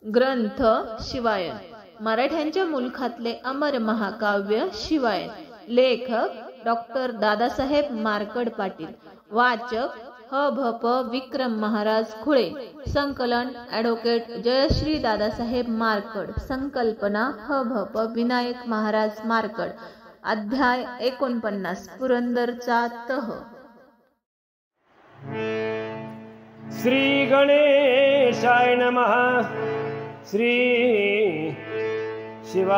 ग्रंथ शिवायन मराठ्यांच्या मुलखातले अमर महाकाव्य शिवायन. लेखक डॉक्टर दादासाहेब मार्कड पाटील. वाचक ह.भ.प. विक्रम महाराज खुळे. संकलन ॲडव्होकेट जयश्री दादासाहेब मार्कड. संकल्पना ह.भ.प. विनायक महाराज मार्कड. अध्याय 49 पुरंदरचा तह. श्री गणेशाय नमः. श्री शिवाय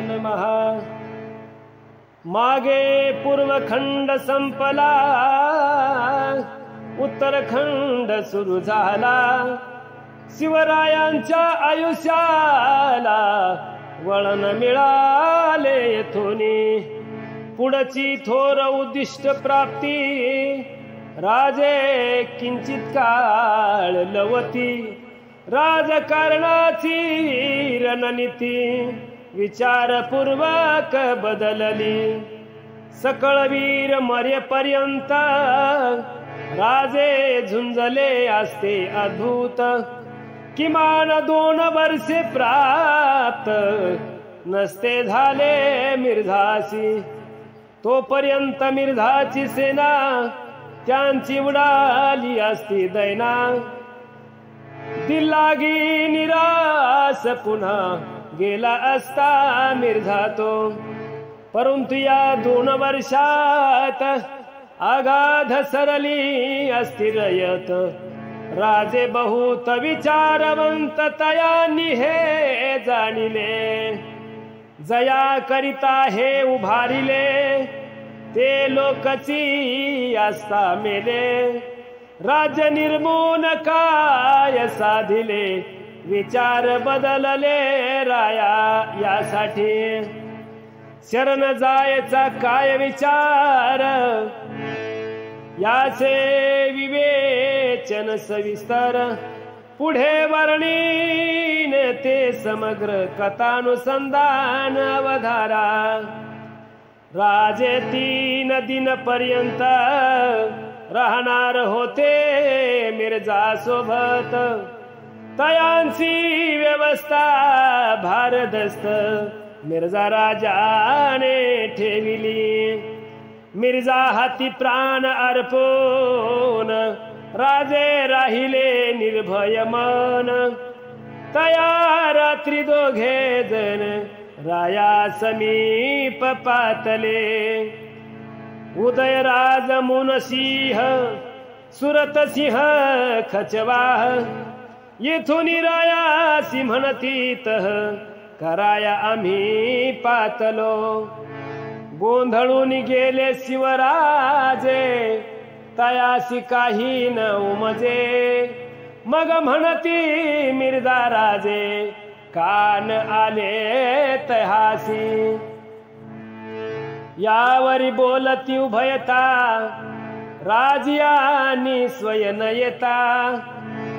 नमः. मागे पूर्वखंड संपला, उत्तरखंड सुरू झाला. शिवरायांच्या आयुष्याला वळण मिळाले येथुनी. पुढची थोर उद्दिष्ट प्राप्ती, राजे किंचित काळ लवती. राजकारणाची रणनीती विचारपूर्वक बदलली. सकळवीर मरेपर्यंत राजे झुंजले असते अद्भुत. किमान 2 वर्षे प्राप्त नसते झाले मिर्झासी. तोपर्यंत मिर्झाची सेना त्यांची उडाली असती दैना. दिल्लागी निराश पुन्हा गेला असता मिर्झा तो. परंतु या 2 वर्षात अगाध सरली असती रयत. राजे बहुत विचारवंत तयांनी हे जाणिले. जया करिता हे उभारिले, ते लोकची आस्था मेले. राज्य निर्मून काय साधिले, विचार बदलले राया यासाठी. शरण जायचा काय विचार, याचे विवेचन सविस्तर. पुढे वर्णीन ते समग्र कथानुसंधान अवधारा. राजे 3 दिन पर्यंत राहणार होते मिर्झा सोबत. तयांची व्यवस्था भारदस्त मिर्झा राजाने ठेविली. मिर्झा हाती प्राण अर्पून राजे राहिले निर्भय मन. तया रात्री 2 जण राया समीप पातले. उदयराज मुनसिंह सुरतसिंह खचवाह. येथून रायासी म्हणतीत कराया आम्ही पातलो. गोंधळून गेले शिवराजे, तयासी काही न उमजे. मग म्हणती मिर्झा राजे, कान आले तहासी. यावरी बोलती उभयता, राजियानी स्वयं येता.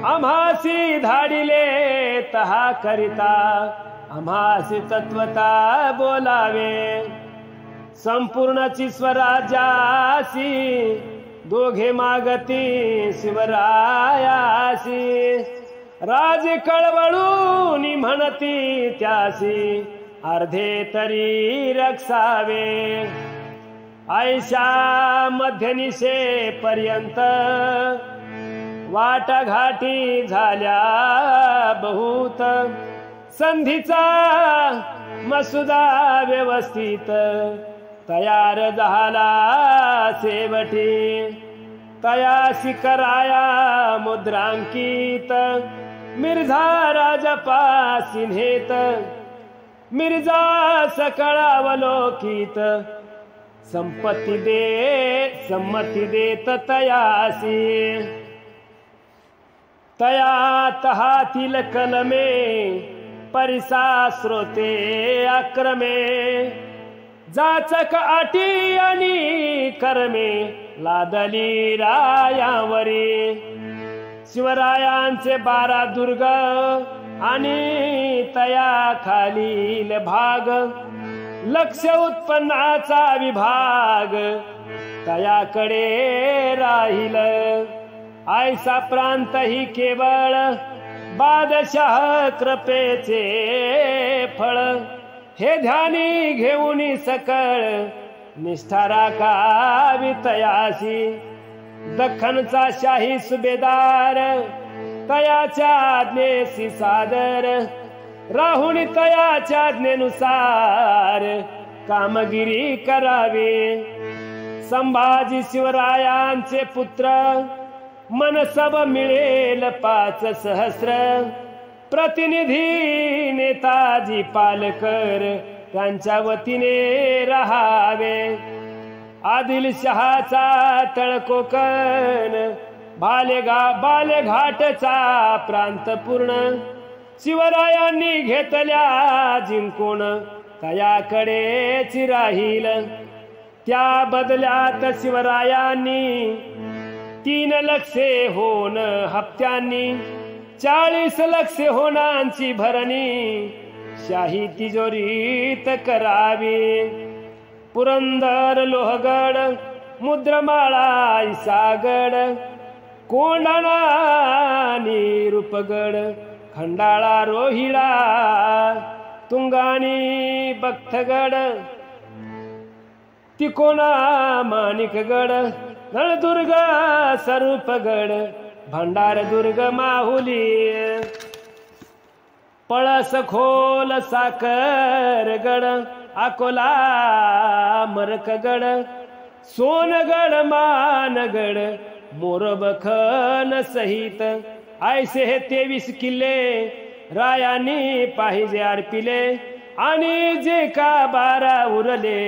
आम्हासी धाडिले तहा करिता, आम्हासी तत्वता बोलावे. संपूर्णची स्वराज्यासी, 2 मागती शिवरायासी. राजे कळवळून म्हणती त्यासी, अर्धे तरी रक्षावे. आयशा मध्यनिशे पर्यंत वाटाघाटी झाल्या बहुत. संधीचा मसुदा व्यवस्थित तयार झाला शेवटी. तयासी कराया मुद्रांकित, मिर्झा राजपासी नेत. मिर्झा सकळावलोकित, संपत्ती संमती देत तयासी. तया तहातील कलमे परिसा श्रोते अक्रमे. जाचक अटी आणि कर्मे लादली रायावरी. शिवरायांचे 12 दुर्ग आणि तया खालील भाग. लक्ष उत्पन्नाचा विभाग तयाकडे राहील. आयसा प्रांत ही केवळ बादशाह कृपेचे फळ हे ध्यानी घेऊन सकळ निष्ठा राखावी तयासी दख्खनचा शाही सुभेदार तयाच्या आज्ञेसी सादर राहुनी तयाच्या आज्ञेनुसार कामगिरी करावी संभाजी शिवरायांचे पुत्र मनसब मिळेल 5 सहस्र प्रतिनिधी नेताजी पालकर त्यांच्या वतीने राहावे आदिलशहाचा तळकोकण बालेघाटचा प्रांत पूर्ण शिवरायांनी घेतल्या जिंकून तयाकडेच राहील त्या बदल्यात शिवरायांनी 3 लक्षे होन हप्त्यांनी 40 लक्षे होणांची भरणी शाही तिजोरीत करावी पुरंदर लोहगड मुद्रमाळा इसागड कोंढाणा रूपगड खंडाळा रोहिळा तुंगाणी बख्तगड तिकोणा माणिकगड नळदुर्ग स्वरूपगड भंडारदुर्ग माहुली पळस खोल साखरगड अकोला मरकगड सोनगड मानगड मोरबखन सहित ऐसे हे 23 किल्ले रायांनी पाहिजे अर्पिले आणि जे का 12 उरले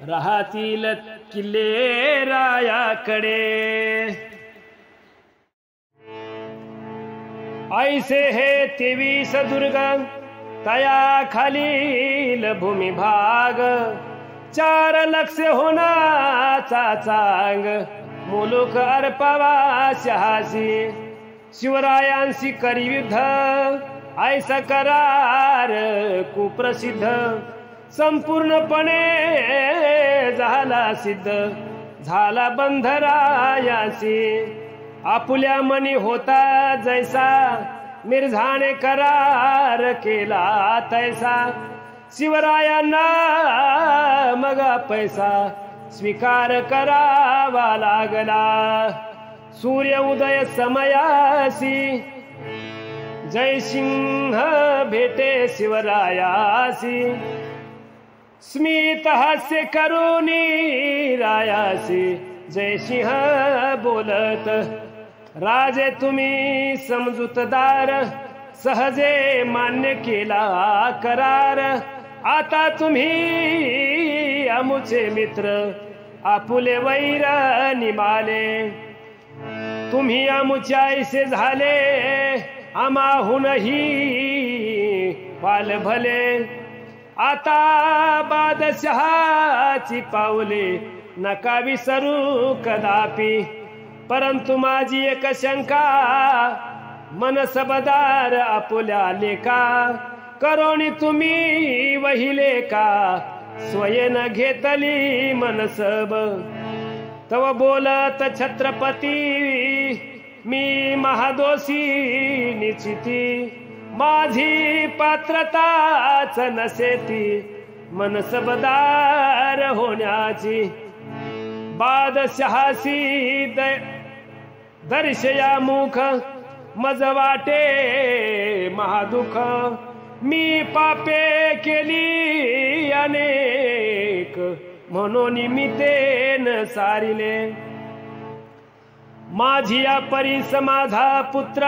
राहतील किल्ले रायाकडे ऐसे हे 23 दुर्ग तया खालील भूमिभाग 4 लक्ष होण्याचा चांग मुलुक अर्पावा शहाशी शिवरायांशी करी युद्ध ऐसा करार कुप्रसिद्ध संपूर्णपणे झाला सिद्ध झाला बंधरायाशी आपुल्या मनी होता जैसा मिर्झाने करार केला तैसा शिवरायांना मग पैसा स्वीकार करावा लागला सूर्य उदय समयासी जय सिंह भेटे शिवरायासी स्मित हास्य करुणी रायासी जय सिंह बोलत राजे तुम्ही समजूतदार सहजे मान्य केला करार आता तुम्ही आमुचे मित्र आपुले वैर निमाले तुम्ही आमुच्या ऐसे झाले आमाहूनही पाल भले आता बादशहाची पावले नका विसरू कदापि परंतु माझी एक शंका मनसबदार आपुल्या लेका करोनी तुम्ही वहिले का स्वयं घेतली मनसब तव बोलत छत्रपती मी महादोषी निश्चिती माझी पात्रताच नसेती मनसबदार होण्याची बादशहासी दर्शया मुख मज वाटे महादुख मी पापे केली अनेक म्हणून निमित्तेन सारिले माझी या परीस माझा पुत्र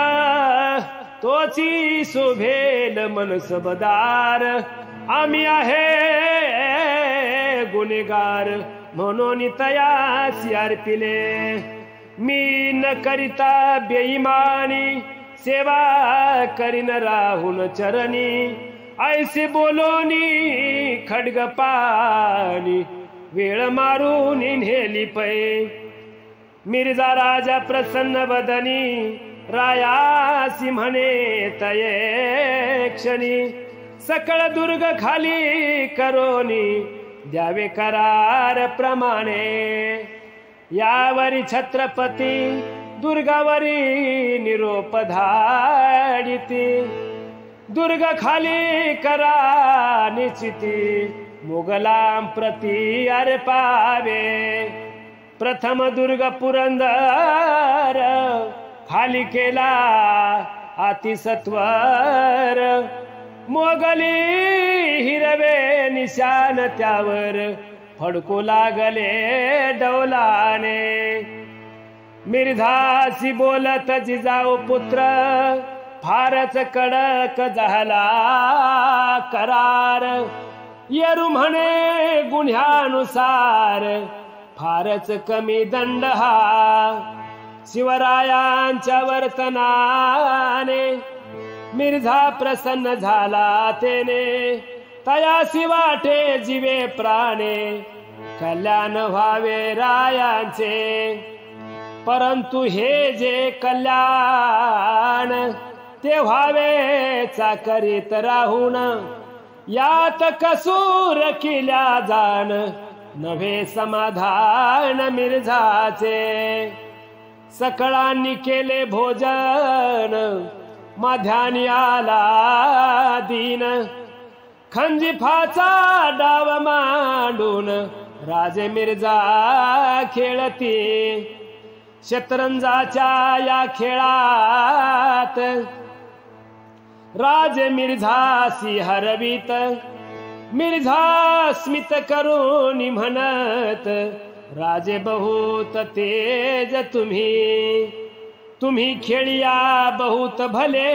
तोची शोभेल मनसबदार आम्ही आहे गुन्हेगार म्हणून तयास अर्पिले मी न करिता बेईमानी सेवा करीन राहुन चरणी ऐसे बोलोनी खड्ग पाणी वेळ मारून नेली पै मिर्झा राजा प्रसन्न वदनी रायासी म्हणे तये क्षणी सकळ दुर्ग खाली करोनी द्यावे करार प्रमाणे यावरी छत्रपती दुर्गावरी निरोप धाडिती दुर्ग खाली करा निश्चिती मुघलां प्रति अर्पावे प्रथम दुर्ग पुरंदर खाली केला अतिसत्वर मोगली हिरवे निशान त्यावर फडकू लागले डौलाने मिर्झासी बोलत जिजाऊ पुत्र फारच कडक झाला करार येरू म्हणे गुन्ह्यानुसार फारच कमी दंड हा शिवरायांच्या वर्तनाने मिर्झा प्रसन्न झाला तेने तयासी वाटे जीवे प्राणे कल्याण व्हावे रायांचे परंतु हे जे कल्याण ते व्हावे चाकरीत राहून यात कसूर किल्या जाण नव्हे समाधान मिर्झाचे सकळांनी केले भोजन माध्यानी आला दीन खंजिफाचा डाव मांडून राजे मिर्झा खेळती शतरंजाच्या या खेळात राजे मिर्झासी हरवीत मिर्झा स्मित करून म्हणत राजे बहुत तेज तुम्ही खेळिया बहुत भले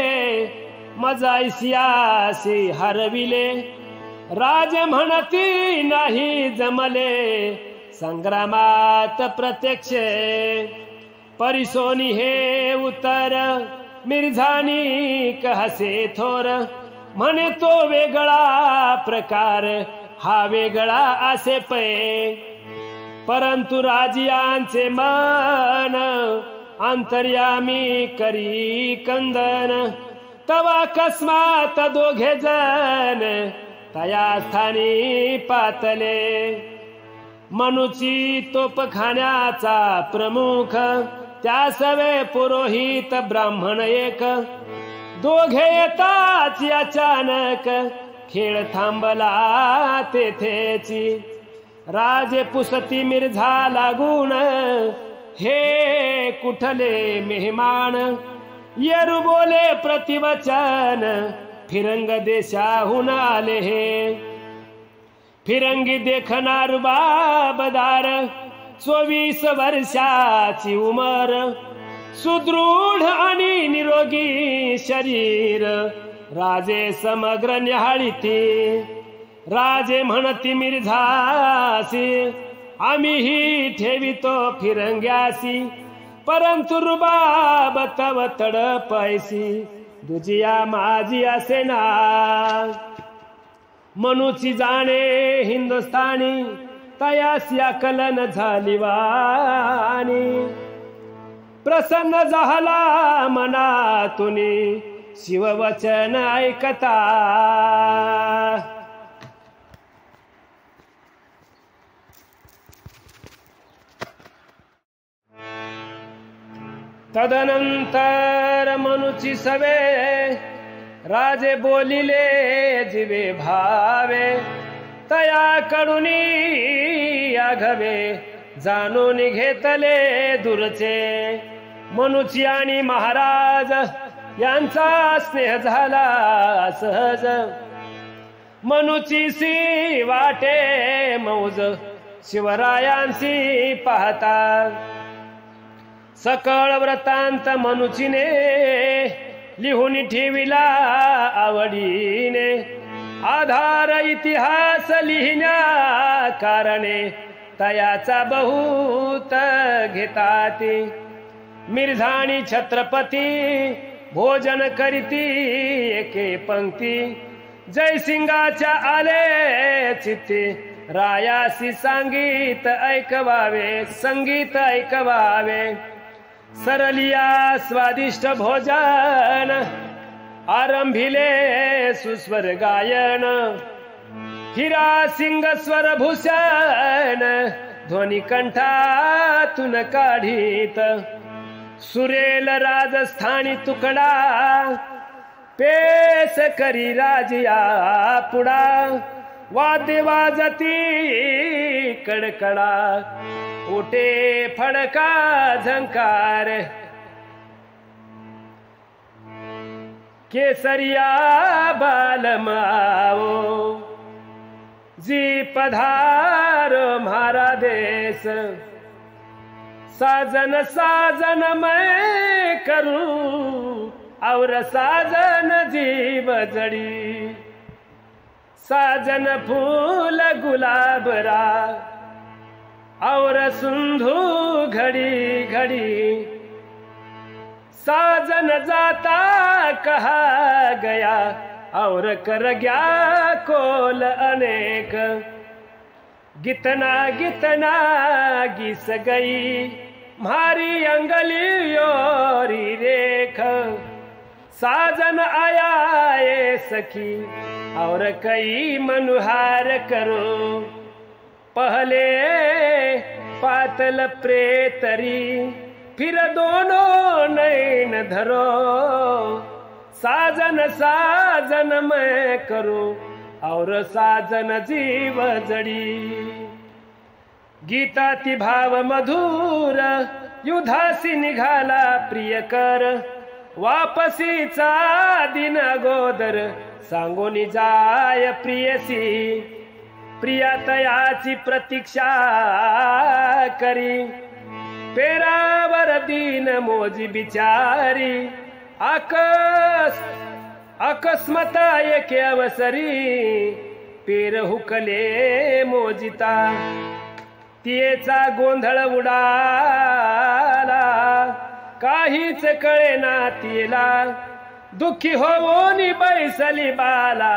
मजायसियासी हरविले राजे म्हणती नाही जमले संग्रामात प्रत्यक्ष परिसोनी हे उत्तर मिर्झानी कहसे थोर म्हणे तो वेगळा प्रकार हा वेगळा असे पै परंतु राजियांचे मन अंतर्यामी करी कंदन तवा अकस्मात दोघे जण तया स्थानी पातले मनुची तोपखान्याचा प्रमुख त्या सवे पुरोहित ब्राह्मण एक दोघे येताच अचानक खेळ थांबला तेथेची राजे पुसती मिर्झा लागून हे कुठले मेहमान येरू बोले प्रतिवचन फिरंग देशाहून आले हे फिरंगी देखणार बाबदार 24 वर्षाची उमर सुदृढ आणि निरोगी शरीर राजे समग्र निहाळीती राजे म्हणती मिर्झासी आम्हीही ठेवितो फिरंग्यासी परंतु रुबाब तव तडपायसी दुजिया माझी असे ना मनुची जाणे हिंदुस्थानी तयास या कलन झाली वाणी प्रसन्न झाला मनातुनी शिववचन ऐकता तदनंतर मनुची सवे राजे बोलिले जीवे भावे तया कडुनी आघवे जाणून घेतले दूरचे मनुची आणि महाराज यांचा स्नेह झाला सहज मनुची सी वाटे मौज शिवरायांशी पाहता सकळ व्रतांत मनुचीने लिहून ठेविला आवडीने आधार इतिहास लिहिण्या कारणे तयाचा बहुत घेताती मिर्झाणी छत्रपती भोजन करीती एके पंक्ती जयसिंगाच्या आले चित्ते रायासी संगीत ऐकवावे सरलिया स्वादिष्ट भोजन आरंभिले सुस्वर गायन हिरा सिंग स्वर भूषण ध्वनी कंठातून काढीत सुरेल राजस्थानी तुकडा पेस करी राजिया पुडा वाद्य वाजती कडकडा उठे फडका झंकार केसरिया बालमाओ जी पधार म्हारा देश साजन साजन मैं करूं और साजन जीव जड़ी साजन फूल गुलाब रा और सिंधु घड़ी घड़ी साजन जाता कहा गया और कर गया कोल अनेक गितना गितना गिस गई मारी अंगलियोरी रेख साजन आया ये सखी और कई मनुहार करो पहले पातल प्रेतरी फिर दोनों नैन धरो साजन साजन मैं करो और साजन जीव जड़ी गीता ती भाव मधुर युधासी निघाला प्रियकर वापसीचा दिन अगोदर सांगोनी जाय प्रियसी प्रियातयाची प्रतीक्षा करी पेरावर दीन मोजी बिचारी अकस्माता एके अवसरी पेर हुकले मोजिता तियेचा गोंधळ उडाला काहीच कळेना तिला दुःखी होऊन बैसली बाला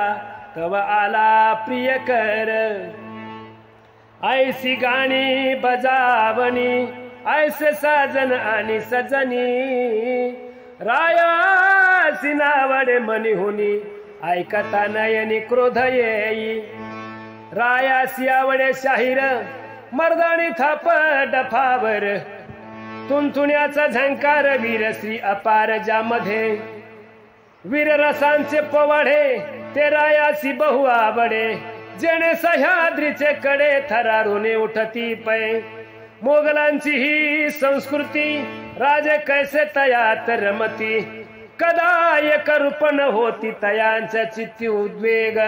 तव आला प्रियकर ऐसी गाणी बजावणी ऐसे साजन आणि सजनी रायासी नावडे मनी हुनी ऐकता नयनी क्रोध येई रायासी आवडे शाहीर मर्दानी थाप डफावर तुंतुण्याचा झंकार वीरश्री अपार ज्यामध्ये वीररसांचे पवाडे ते रायासी बहु आवडे जेणे सह्याद्रीचे कडे थरारुने उठती पै मोगलांची ही संस्कृती राजे कैसे तयात रमती कदा एक रूपन होती तयांच्या चित्ती उद्वेग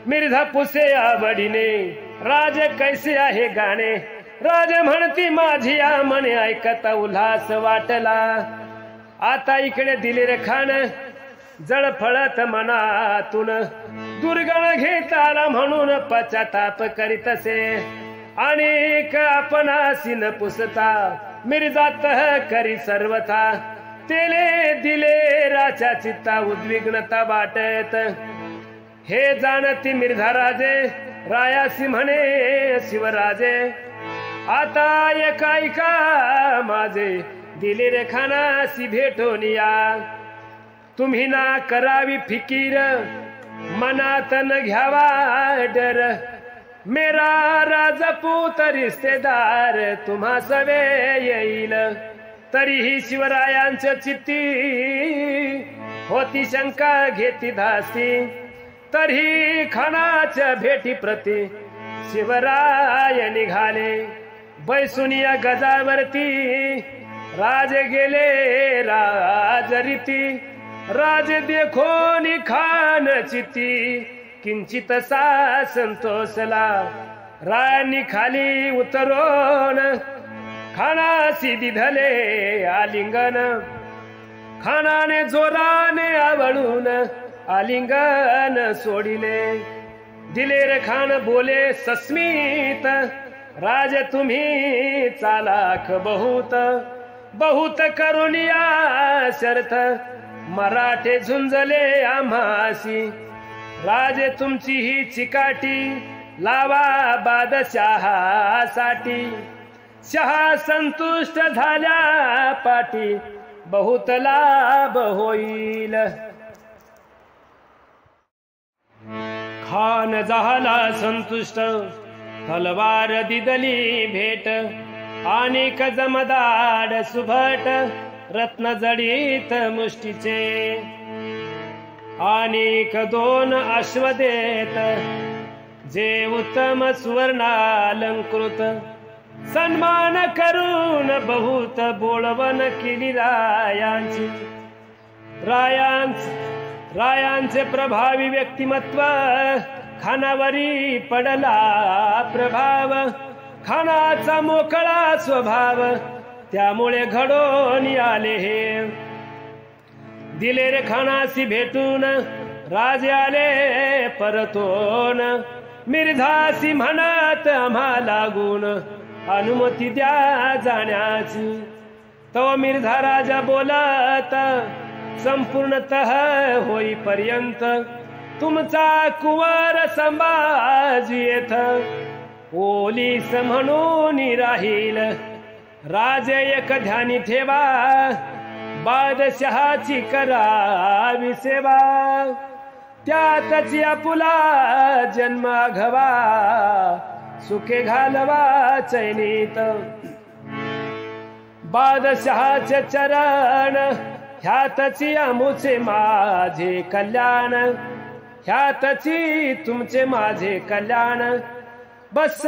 मिर्झा पुसे आवडीने राजे कैसे आहे गाणे राजे म्हणती माझी आ म्हणे ऐकता उल्हास वाटला आता इकडे दिलेले खाण जळफळत मनातून दुर्गण घेताला म्हणून पश्चाताप करीतसे आणि आपणासी न पुसता मिर्जात करी सर्वथा तेले दिले राच्या चित्ता उद्विग्नता वाटत हे जाणती मिर्झा राजे रायासी म्हणे शिवराजे आता एका माझे दिले रे खानासी भेटून या तुम्ही ना करावी फिकीर मनात न घ्यावा डर मेरा राजपूत रिश्तेदार तुम्हा सवे येईल तरीही शिवरायांच्या चित्ती होती शंका घेती धास्ती तरी खानाच्या भेटी प्रती शिवराय निघाले बैसुनिया गजावरती राज गेले राजरीती राज देखोनी खान चित्ती किंचित सा संतोषला राणी खाली उतरोन खानासी दिधले आलिंगन खानाने जोराने आवळून आलिंगन सोडिले दिले रे खान बोले सस्मित राज तुम्ही चालाख बहुत बहुत करुनिया शर्थ मराठे झुंजले आम्हासी राजे तुमची ही चिकाटी लावा बादशहासाठी शहा संतुष्ट झाल्या पाटी बहुत लाभ होईल खान झाला संतुष्ट तलवार दिदली भेट आणि जमदाड सुभट रत्न जडित मुष्टीचे अनेक 2 अश्व देत जे उत्तम सुवर्णालंकृत सन्मान करून बहुत बोलवण केली रायांचे प्रभावी व्यक्तिमत्व खानावरी पडला प्रभाव खानाचा मोकळा स्वभाव त्यामुळे घडून आले हे दिले रे खानासी भेटून राजे आले परतून मिर्धासी म्हणत आम्हा लागून अनुमती द्या जाण्याची तो मिर्धा राजा बोलत संपूर्णतः होईपर्यंत तुमचा कुंवर संभाजी येथ ओलीस म्हणून राहील राजे एक ध्यानी ठेवा बादशहाची करावी सेवा त्यातची आपुला जन्म घवा सुखे घालवा चैनीत बादशहाचे चरण ह्यातची आमुचे माझे कल्याण ह्यातची तुमचे माझे कल्याण बस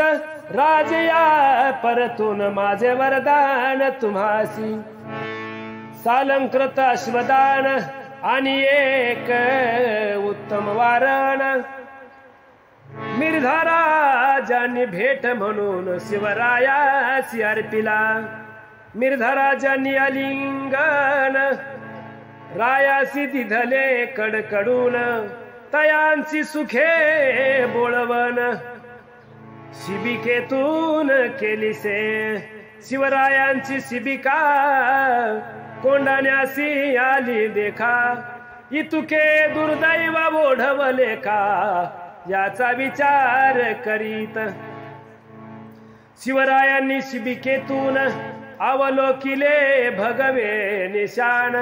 राजया परतून माझे वरदान तुम्हासी सालंकृत अश्वदान आणि एक उत्तम वारण मिर्धा राजांनी भेट म्हणून शिवरायासी अर्पिला मिर्धा राजांनी आलिंगन रायासी दिधले कडकडून तयांची सुखे बोळवण शिबिकेतून केलीसे शिवरायांची शिबिका कोंडाण्यासी आली देखा इतुके दुर्दैव ओढवले का याचा विचार करीत शिवरायांनी शिबिकेतून अवलोकिले भगवे निशाण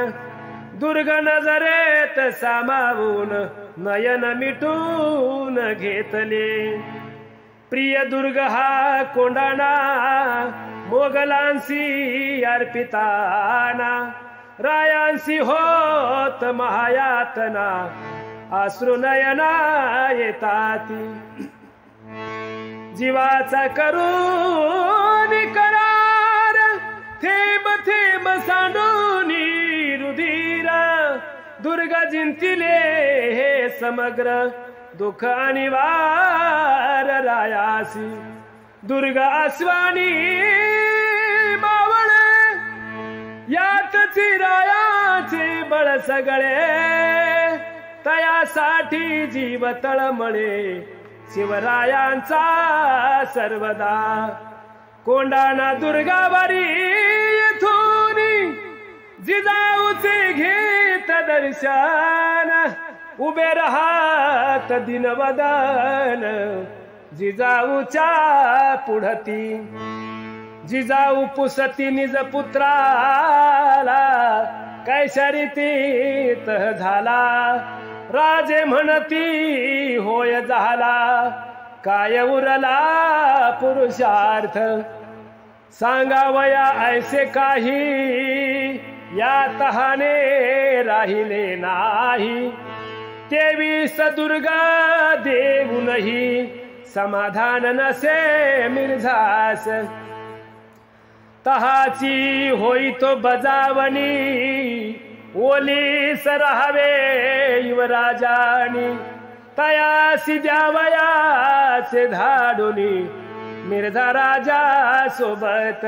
दुर्ग नजरेत सामावून नयन मिटून घेतले प्रिय दुर्ग हा कोंडाणा मोगलांसी अर्पिताना रायांसी होत महायातना अश्रू नयना येताती जीवाचा करून करार थेंब थेंब सांडून रुधिर दुर्ग जिंतिले हे समग्र दुःख आणि वार रायासी दुर्ग अश्वानी बावळे यातची रायाचे बळ सगळे तयासाठी जीव तळमळे शिवरायांचा सर्वदा कोंडाणा दुर्गावरी येथून जिजाऊचे घेत दर्शन उभे राहत दिनवदन जिजाऊच्या पुढती जिजाऊ पुसती निज पुत्राला कैसरीतीत झाला राजे म्हणती होय झाला काय उरला पुरुषार्थ सांगावया ऐसे काही या तहाने राहिले नाही 23 दुर्गा देऊनही समाधान नसे मिर्झास तहाची होई तो बजावणी ओलीस राहावे युवराजानी तयासी द्यावयाचे धाडुनी मिर्झा राजा सोबत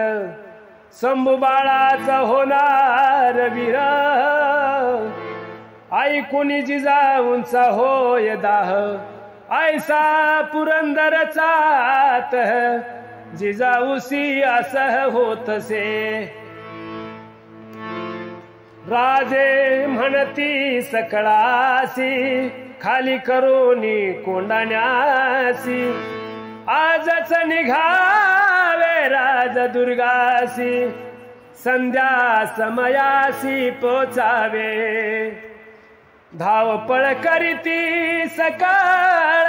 शंभू बाळाचा होणार वीर ऐकून जिजाऊंचा होय दाह ऐसा पुरंदरचा जिजाऊसी असह होतसे राजे म्हणती सकळासी खाली करोनी कोंडाण्यासी आजच निघावे राज दुर्गासी संध्या समयासी पोचावे धावपळ करीती सकाळ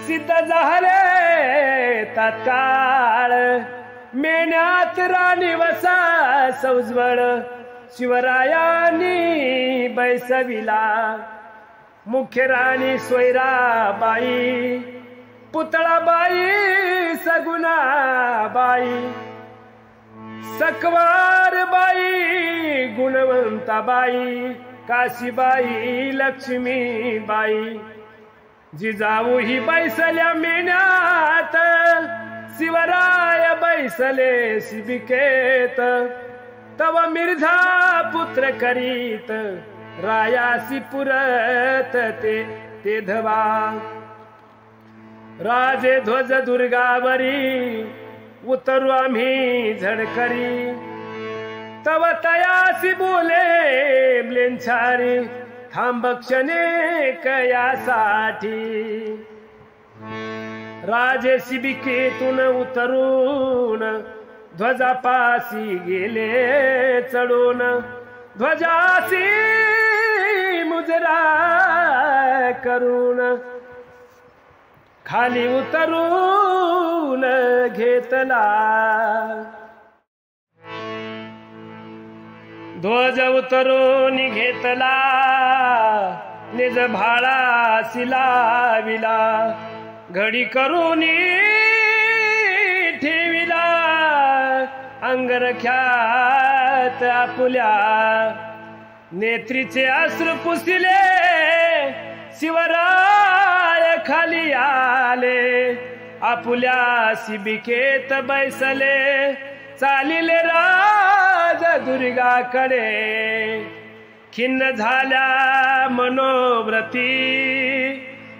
सिद्ध झाले तत्काळ मेण्यात राणी वसा सौजवळ शिवरायांनी बैसविला. मुख्य राणी सोयराबाई, पुतळाबाई सगुणाबाई, सकवारबाई गुणवंताबाई, काशीबाई लक्ष्मीबाई. जिजाऊ ही बैसल्या मेण्यात, शिवराय बैसले शिबिकेत. तव मिर्झा पुत्र करीत, रायासी पुरत ते धवा. राजे ध्वज दुर्गावरी, उतरू आम्ही झडकरी. तव तयासी बोले म्लेंछारी, थांब क्षणे कयासाठी. राजे शिबिकेतून उतरून, ध्वजापासी गेले चढून. ध्वजासी मुजरा करून, खाली उतरून घेतला. ध्वज उतरून घेतला, निज भाळासी लाविला. घडी करून ठेविला, अंगरख्यात आपुल्या. नेत्रीचे अश्रू पुसले, शिवराय खाली आले. आपुल्या शिबिकेत बैसले, चालिले राज दुर्गाकडे. खिन्न झाल्या मनोव्रती,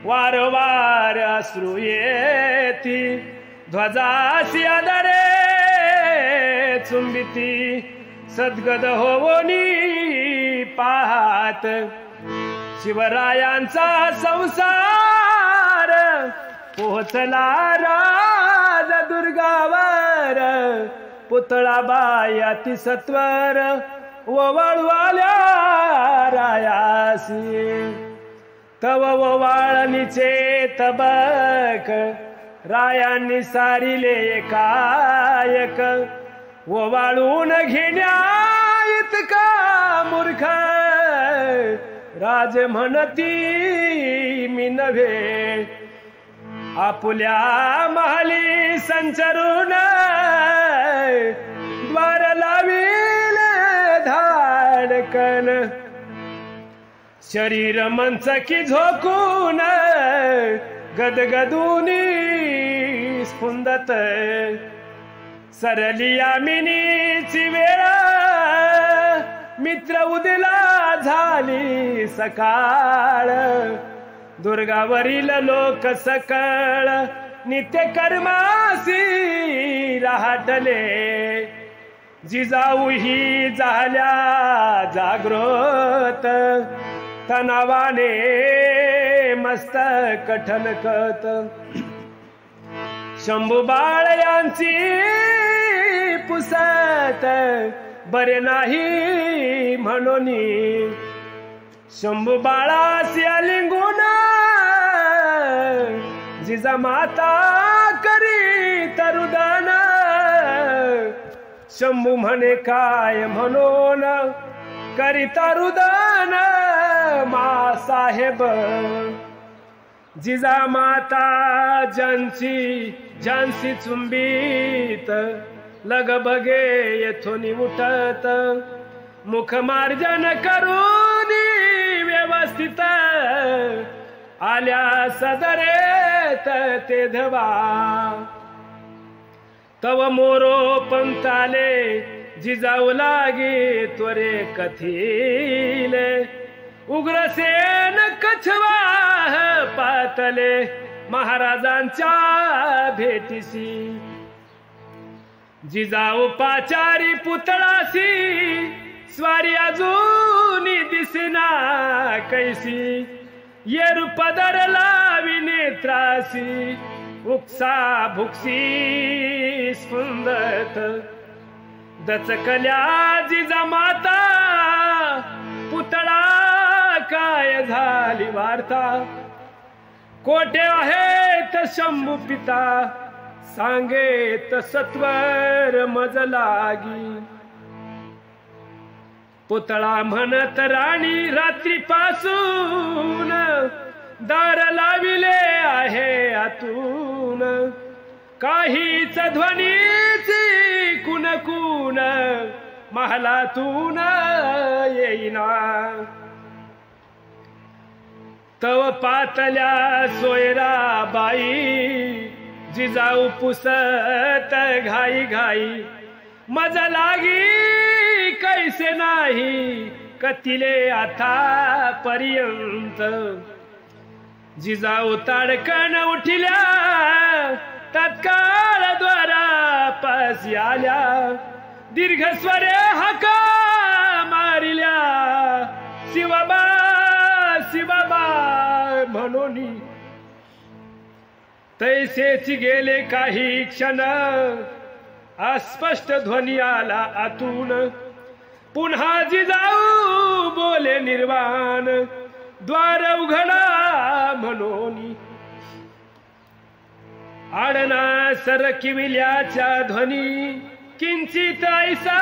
वारंवार अश्रू येती. ध्वजासी आदरे चुंबिती, सद्गद होवोनी पाहात. शिवरायांचा संसार पोहोचला राज दुर्गावर. पुतळाबाई अति सत्वर, ओवाळू आल्या रायासी. तव ओवाळणीचे तबक, रायांनी सारिले एकाएक. ओवाळून घेण्या इतका मूर्ख, राज म्हणती मी नव्हे. आपुल्या महाली संचरून, द्वार लावील धाडकन. शरीर मंचकी झोकून, गदगदूनी स्फुंदत. सरली यामिनीची वेळ, मित्र उदिला झाली सकाळ. दुर्गावरील लोक सकळ, नित्य कर्मासी राहटले. जिजाऊ ही झाल्या जागृत, तणावाने मस्तक ठणकत. शंभूबाळ यांची पुसत, बरे नाही म्हणून. शंभूबाळासी आलिंगून, जिजामाता करी तरुदान. शंभू म्हणे काय म्हणून, करी तरुदान मा साहेब. जिजामाता ज्यांची चुंबीत, लगबगे येथून उठत. मुख मार्जन करून व्यवस्थित, आल्या सदरेत ते धवा. तव मोरो पंताले, जिजाऊ लागे त्वरे कथिले. उग्रसेन कछवा पातले, महाराजांच्या भेटीसी. जिजाऊ पाचारी पुतळासी, स्वारी अजूनी दिसना कैसी. येरू पदर लावी नेत्रासी, उपसा भुक्सी स्फुंदत. दचकल्या जिजामाता, पुतळा काय झाली वार्ता. कोठे आहेत शंभू पिता, सांगेत सत्वर मज लागी. पुतळा म्हणत राणी रात्रीपासून दार लाविले आहे आतून काहीच ध्वनीची कुणकुण महालातून येईना तव पातल्या सोयराबाई जिजाऊ पुसत घाई घाई मज लागी कैसे नाही कतिले आता पर्यंत जिजाऊ ताडकन उठिल्या तत्काळ द्वारापासी आल्या दीर्घ स्वरे हाका मारिल्या शिवबा शिवबा म्हणून तैसेच गेले काही क्षण अस्पष्ट ध्वनी आला आतून पुन्हा जिजाऊ बोले निर्वाण द्वार उघडा म्हणून आडना सरकिविल्याच्या ध्वनी किंचित ऐसा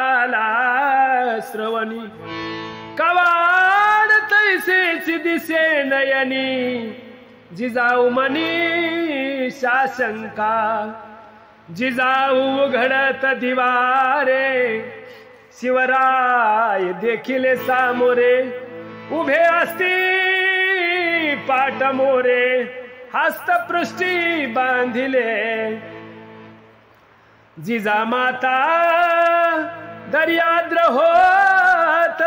आला श्रवणी कवाड तैसेच दिसे नयनी जिजाऊ मनी शाशंका जिजाऊ उघडत दिवारे शिवराय देखील सामोरे उभे असती पाट मोरे हस्तपृष्ठी बांधिले जिजा माता दर्याद्र होत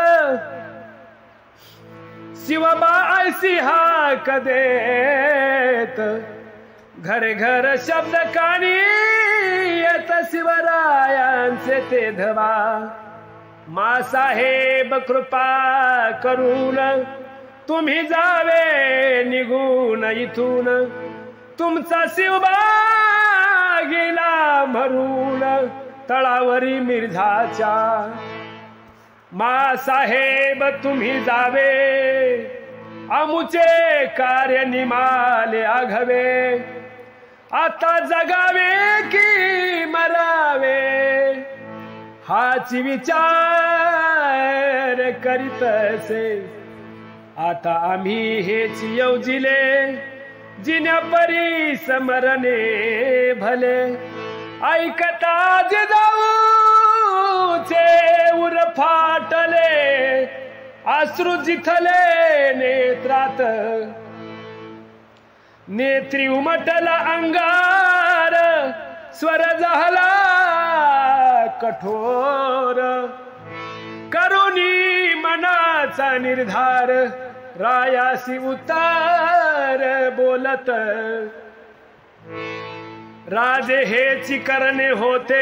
शिवबा ऐसी हाक देत घर घर शब्द कानी येत शिवरायांचे ते धवा मासाहेब कृपा करून तुम्ही जावे निघून इथून तुमचा शिवबा गेला मरून तळावरी मिर्झाच्या मासाहेब तुम्ही जावे आमुचे कार्य निमाले आघवे आता जगावे की मरावे हाची विचार करीत असे आता आम्ही हेच योजिले जिन्या परी समरणे भले ऐकता जिजाऊचे उर फाटले अश्रू जिथले नेत्रात नेत्री उमटला अंगार स्वर झाला कठोर करुणी मनाचा निर्धार रायासी उतार बोलत राजे हेची करणे होते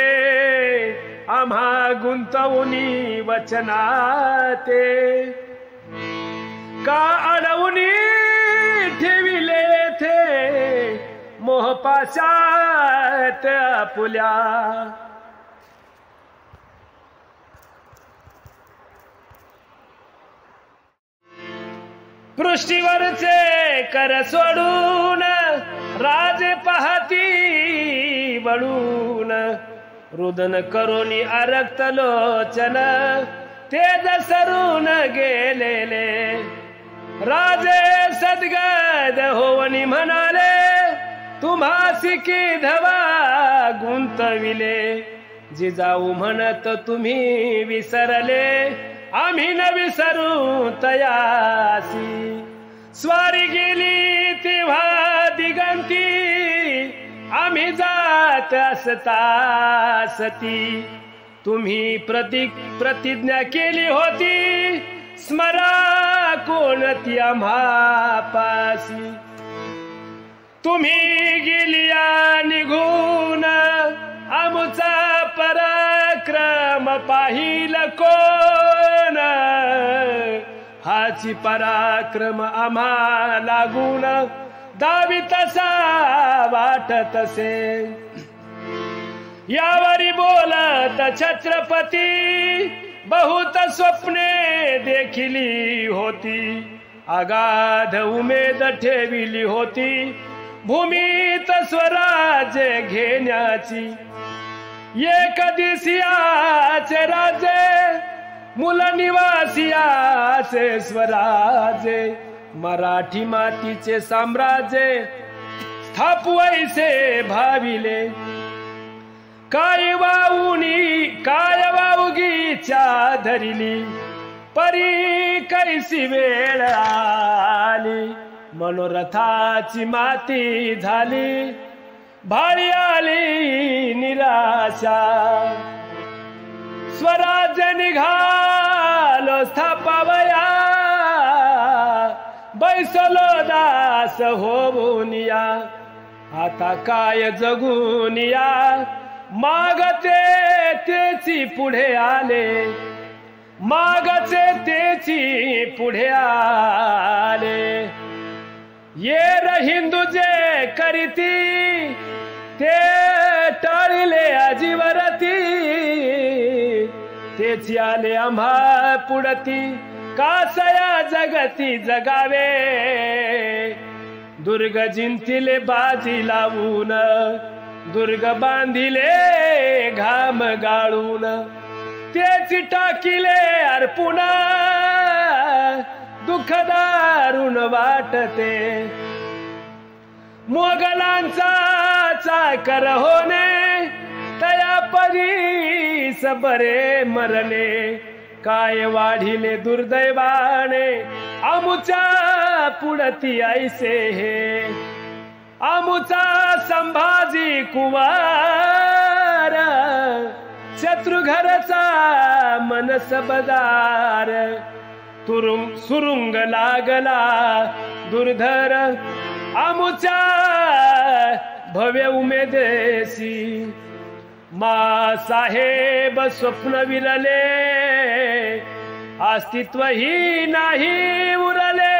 आम्हा गुंतवुनी वचनाते का अडवुनी ठेविले थे मोहपाशात आपुल्या पृष्ठीवरचे कर सोडून राजे पाहती वळून रुदन करोनी आरक्त लोचन तेज सरून गेलेले राजे सद्गद होवनी म्हणाले तुम्हासी की धवा गुंतविले जिजाऊ म्हणत तुम्ही विसरले आम्ही न विसरू तयासी स्वारी गेली तेव्हा दिगंती आम्ही जात असता सती तुम्ही प्रतिज्ञा केली होती स्मरा कोणती आम्हापासी तुम्ही गेलिया निघून आमचा पराक्रम पाहिल कोण हाची पराक्रम आम्हा लागून दावी तसा वाटतसे यावरी बोलत छत्रपती बहुत स्वप्ने देखिली होती अगाध उमेद ठेविली होती भूमीत स्वराज्य घेण्याची एक दिवसाचे राजे मूल निवासियाचे स्वराजे, मराठी मातीचे साम्राज्य स्थापवायचे भाविले. काय वावगीच्या धरिली, परी कैसी वेळ आली. मनोरथाची माती झाली, भारी आली निराशा. स्वराज्य निघालो स्थापावया, बैसलो दास होऊन या. आता काय जगून या, मागचे तेची पुढे आले, मागचे तेची पुढे आले. ये र हिंदू जे करीती, ते टाळले आजीवरती. तेची आले आम्हा पुढती, कासया जगती जगावे. दुर्ग जिंतिले बाजी लावून, दुर्ग बांधिले घाम गाळून. तेची टाकिले अर्पुण, दुःख दारुण वाटते. मोगलांचा चाकर होणे, तया परीस बरे मरणे. काय वाढिले दुर्दैवाने, आमुच्या पुढती ऐसे हे. आमुचा संभाजी कुवार, शत्रुघरचा मनस बदार. सुरुंग लागला दुर्धर, आमुच्या भव्य उमेदेसी. मा साहेब स्वप्न विरले, अस्तित्व ही नाही उरले.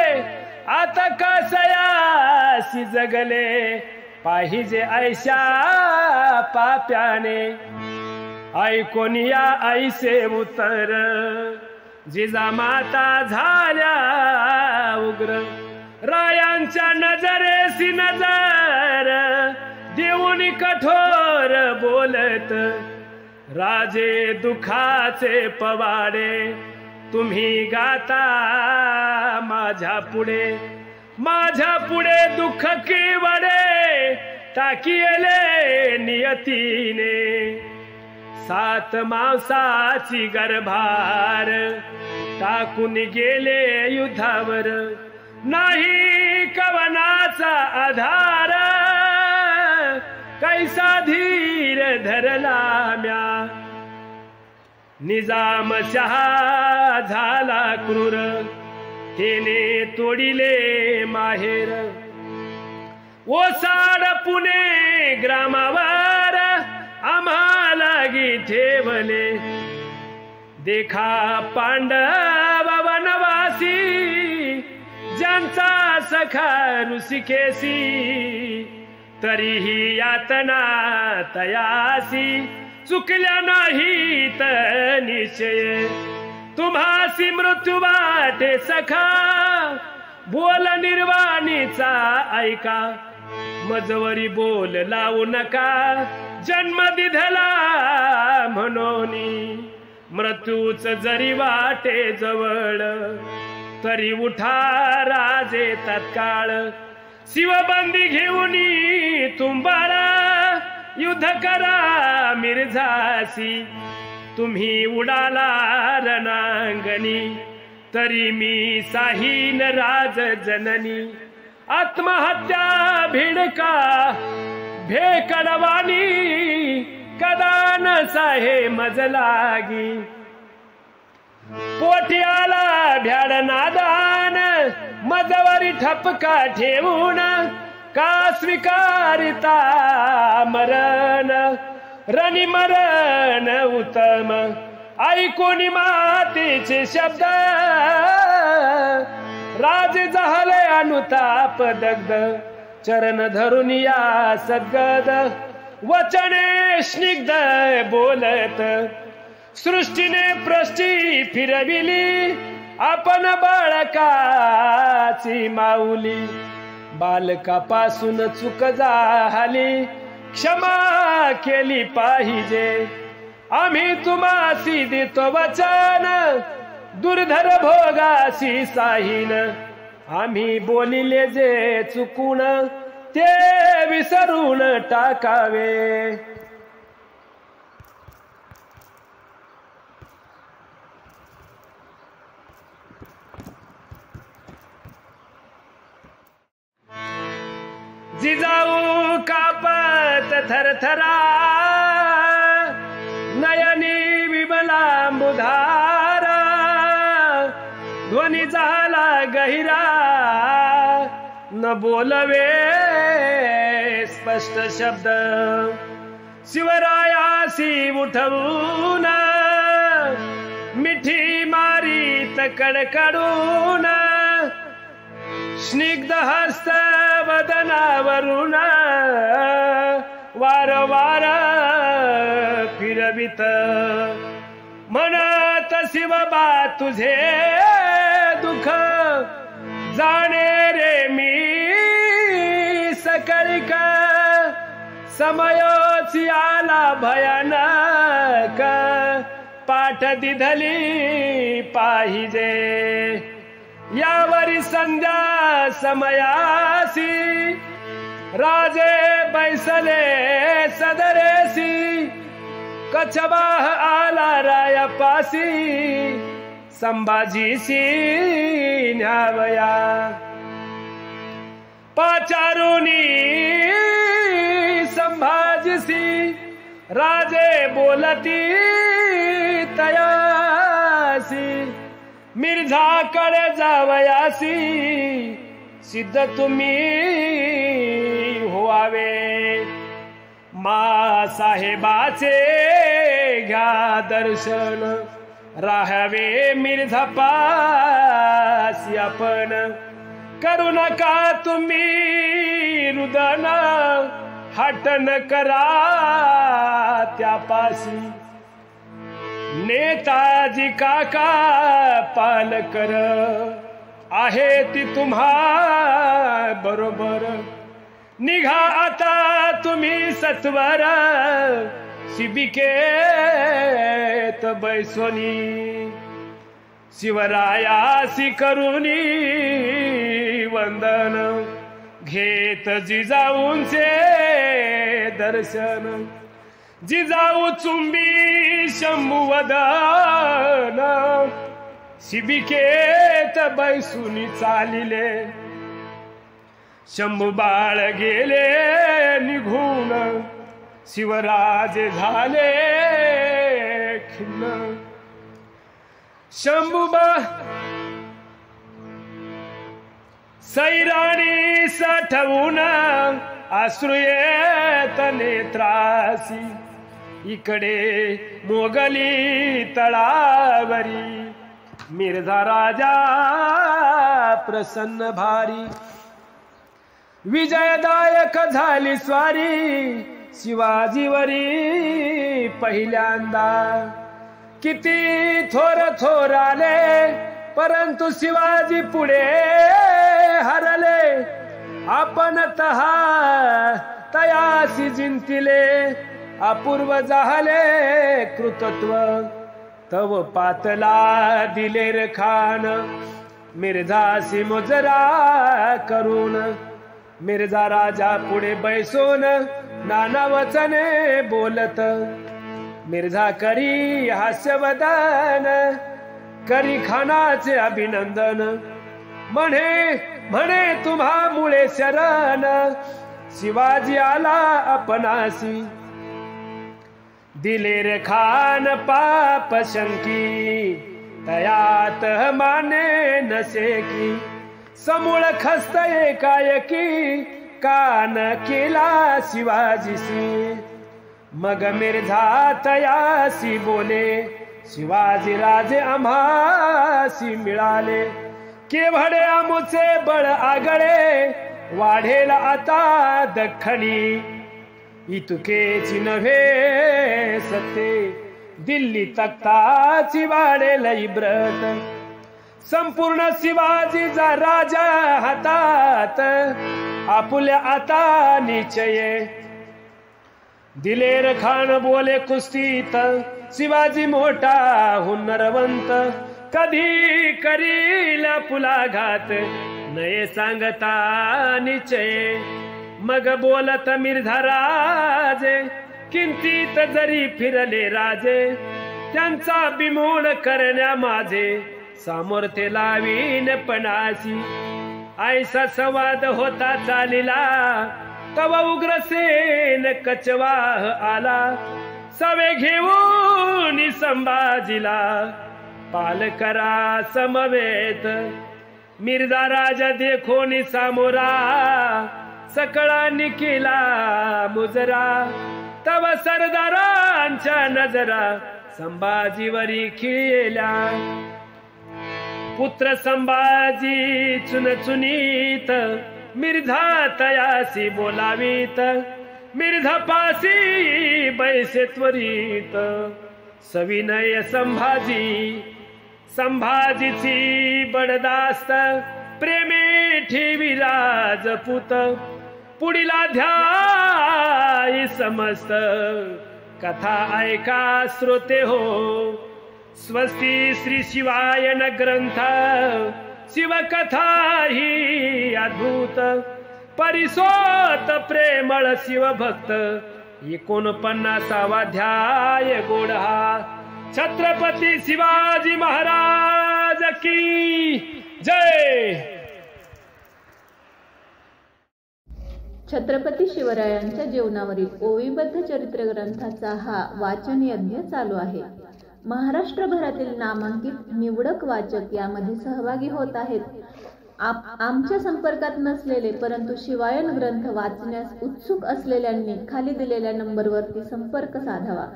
आता कसयासी जगले, पाहिजे ऐशा पाप्याने. ऐकून या ऐसे उतर, जिजामाता झाल्या उग्र. रायांच्या नजरेसी नजर देऊन कठोर बोलत. राजे दुखाचे पवाडे, तुम्ही गाता माझ्या पुढे. माझ्या पुढे दुःख केवडे, टाकिले नियतीने. 7 मावसाची गर्भार, टाकून गेले युद्धावर. नाही कवनाचा आधार, कैसा धीर धरला म्या. निजामशहा झाला क्रूर, तेने तोडिले माहेर. ओसाड पुणे ग्रामावर, आम्हाला ठेवले. देखा पांडव वनवासी, ज्यांचा सखा ऋषिकेशी. तरीही यातना तयासी, चुकल्या नाहीत निश्चय. तुम्हासी मृत्यू वाटे सखा, बोल निर्वाणीचा ऐका. मजवरी बोल लावू नका, जन्म दिधला म्हणून. मृत्यूच जरी वाटे जवळ, तरी उठा राजे तत्काळ. शिवबंदी घेऊन तुंबाळा, युद्ध करा मिर्झासी. तुम्ही उडाला रणांगणी, तरी मी साहीन राज जननी. आत्महत्या भिडका भेकडवानी, कदा नसाहे मजलागी. पोटी आला भ्याड नादान, मजवरी ठपका ठेवून. का स्वीकारिता मरण, रणी मरण उत्तम. ऐकून मातेचे शब्द, राजे झाले अनुताप दग्ध. चरण धरून या सद्गद, वचने स्निग्ध बोलत. सृष्टीने प्रष्टी फिरविली, आपण बाळकाची माऊली. बालकापासून चूक झाली, क्षमा केली पाहिजे. आम्ही तुम्हासी देतो वचन दुर्धर भोगासी साहीन आम्ही बोलिले जे चुकून ते विसरून टाकावे जिजाऊ कापत थरथरा नयनी विमलांबुधारा ध्वनी झाला गहिरा न बोलवे स्पष्ट शब्द शिवरायासी उठवून मिठी मारीत कडकडून स्निग्ध हस्त वदनावरून वारंवार फिरवित म्हणत शिवबा तुझे दुःख जाणे रे मी सकळिक समयोची आला भयानक पाठ दिधली पाहिजे यावरी संध्या समयासी राजे बैसले सदरेसी कचबाह आला रायापासी संभाजीसी न्यावया पाचारुनी संभाजीसी राजे बोलती तयासी मिर्झाकडे जावयासी सिद्ध तुम्ही व्हावे मा साहेबाचे घ्या दर्शन राहावे मिर्झा पासी आपण करू नका तुम्ही रुदन हटन करा त्यापासी नेताजी काका पालकर आहे ती तुम्हा बरोबर निघा आता तुम्ही सत्वर शिबिकेत बैसोनी शिवरायासी करुनी वंदन घेत जिजाऊंचे दर्शन जिजाऊ चुंबी शंभुवदन शिबिकेत बैसुनी चालिले शंभू बाळ गेले निघून शिवराजे झाले खिन्न शंभूबा सैराणी साठवून अश्रू येत नेत्रासी इकडे मोगली तळावरी मिर्झा राजा प्रसन्न भारी विजयदायक झाली स्वारी शिवाजीवरी पहिल्यांदा किती थोर आले परंतु शिवाजी पुढे हरले आपण तयासी जिंतिले अपूर्व झाले कृतत्व तव पातला दिलेर खान मिर्झासी मुजरा करून मिर्झा राजा पुढे बैसून नाना वचने बोलत मिर्झा करी हास्यवदन करी खानाचे अभिनंदन म्हणे तुम्हा मुळे शरण शिवाजी आला आपणासी दिलेर खान पाप शंकी तयात माने नसे की समूळ खस्त एकाएकी कान केला शिवाजीसी मग मिर्झा तयासी बोले शिवाजी राजे आम्हासी मिळाले केवढे आमुचे बळ आगळे वाढेल आता दख्खनी इतुकेची नव्हे सत्ते दिल्ली तख्ताची वाढेल इब्रत संपूर्ण शिवाजीचा राजा हातात आपुल्या आता निश्चये दिलेर खान बोले कुस्तीत, शिवाजी मोठा हुनरवंत, कधी करील पुलाघात, नये सांगता निश्चय. मग बोलत मिर्धाराजे, किंचित जरी फिरले राजे, त्यांचा बिमोड करण्या माझे, सामर्थ्य लावीन पणासी. ऐसा संवाद होता चालिला, तव उग्रसेन कचवाह आला, सवे घेऊन संभाजीला, पाल करा समवेत. मिर्झा राजा देखोनी सामोरा, सकळांनी केला मुजरा, तव सरदारांच्या नजरा, संभाजीवरी खिळल्या. पुत्र संभाजी चुनचुनीत, मिर्झा तयासी बोलावीत, मिर्झा पासी बैसे त्वरित. सविनय संभाजी, संभाजीची बडदास्त, प्रेमे ठेवी राजपूत. पुढील अध्याय समस्त, कथा ऐका श्रोते हो. स्वस्ती श्री शिवायन ग्रंथ, शिवकथा ही अद्भुत. परिसोत प्रेमळ शिवभक्त, 49वा अध्याय गोड हा. छत्रपती शिवाजी महाराज की जय. छत्रपती शिवरायांच्या जीवनावरील ओवीबद्ध चरित्र ग्रंथाचा हा वाचन यज्ञ चालू आहे. महाराष्ट्रभरातील नामांकित निवडक वाचक यामध्ये सहभागी होत आहेत. आमच्या संपर्कात नसलेले परंतु शिवायन ग्रंथ वाचण्यास उत्सुक असलेल्यांनी खाली दिलेल्या नंबरवरती संपर्क साधावा.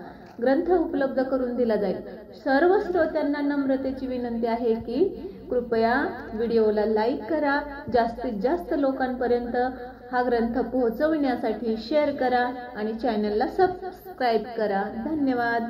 ग्रंथ उपलब्ध करून दिला जाईल. सर्व श्रोत्यांना नम्रतेची विनंती आहे की कृपया व्हिडिओला लाईक करा, जास्तीत जास्त लोकांपर्यंत हा ग्रंथ पोहोचविण्यासाठी शेअर करा आणि चॅनलला सबस्क्राईब करा. धन्यवाद.